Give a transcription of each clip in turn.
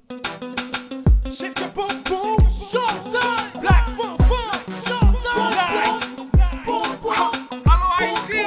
Shake your boom boom, showtime. Black funk funk, showtime. Boom boom, allo Haïti.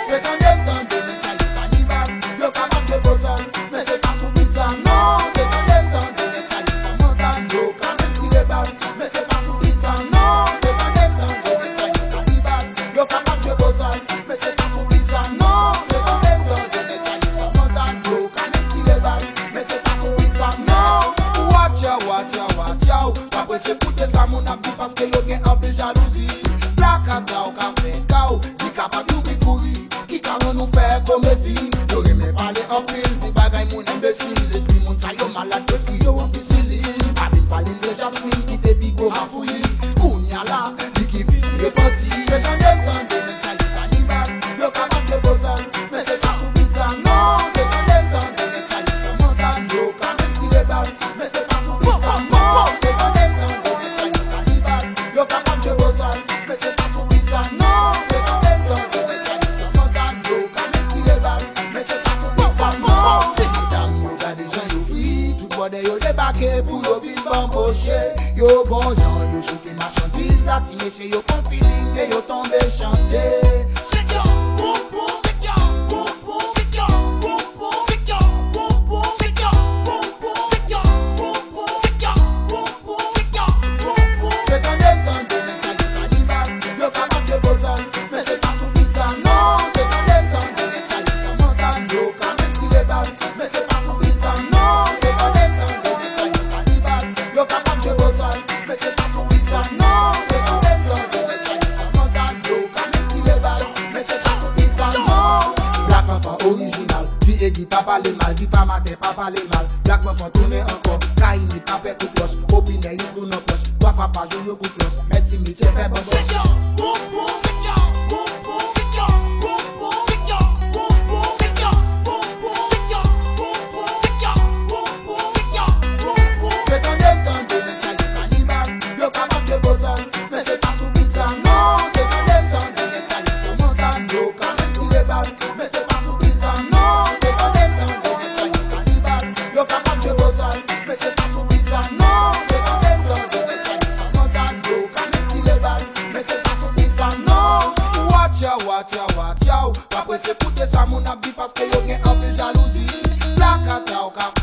C'est quand même temps de mettre ça du cannibale. Yo capable de bosser, mais c'est pas sous pizza, non. C'est quand même temps de mettre ça du Samantha. Yo quand même tirer balle, mais c'est pas sous pizza, non. C'est quand même temps de mettre ça du cannibale. Yo capable de bosser, mais c'est pas sous pizza, non. C'est quand même temps de mettre ça du Samantha. Yo quand même tirer balle, mais c'est pas sous pizza, non. Watch out, watch out, watch out. Pas pressé écouter ça mon ami parce que yo gen un peu jalousie. Black cacao, café, cao, di capable de courir. Qui carrément nous faire comédie. Yo remè parler en pile, di bagay mon imbécile. L'esprit moun sa yo malade, l'esprit yo en piscine. Avec parler de Jasmine qui te bigo rafouille. Kounya la, li qui vit repenti. C'est dans le temps de mettre ça du cannibale. Yo capable de bosser, mais c'est pas sous pizza, non. C'est dans le temps de mettre ça du Samantha. Yo quand même tirer balle, mais c'est pas sous pizza, non. C'est dans le temps de mettre ça du cannibale. Yo capable de bosser, mais c'est pas sous pizza, non. C'est dans le temps de mettre ça du Samantha. Yo quand même tirer balle, mais c'est pas sous pizza, non. C'est que dame yo gade gens yo free. Tout bordel yo débarqué pour yo vin bambocher. Yo bon gens yo choqué marchandise. La ti messieurs yo kon feeling et yo tombe chanter. Shake your boom boom, shake your boom boom, shake your boom boom, shake your boom boom, shake your boom boom, shake your boom boom, shake your boom boom, shake your boom boom. C'est quand même temps de mettre ça du cannibale. Yo capable de bosser, mais c'est pas sous pizza, non. C'est quand même temps de mettre ça du Samantha. Yo quand même tirer balle, mais c'est pas sous pizza, non. C'est quand même temps de mettre ça du cannibale. Yo capable de bosser, mais c'est pas sous pizza, non. C'est quand même temps de mettre ça du Samantha. Yo quand même tirer balle, mais c'est pas sous pizza, non. Black enfant original, dit et dit pas parler mal, dit pas matin pas parler mal. Black enfant tourner encore, Kaini pas fait coup cloche, opinion il tourne en cloche, toi pas jouer yo coup cloche, médecine métier fait bon Shake your boom boom, shake your boom boom, shake your boom boom, shake your boom boom, shake your boom boom, shake your boom boom, shake your boom boom, shake your boom boom. C'est quand même temps de mettre ça du cannibale. Yo capable de bosser, mais c'est pas sous pizza, non. C'est quand même temps de mettre ça du Samantha. Yo quand même tirer balle, mais c'est pas sous pizza, non. C'est quand même temps de mettre ça du cannibale. Yo capable de bosser, mais c'est pas sous pizza, non. C'est quand même temps de mettre ça du Samantha. Yo quand même tirer balle, mais c'est pas sous pizza, non. Watch out, watch out, watch out. Pas pressé écouter ça mon ami parce que yo gen un peu jalousie. Black cacao, café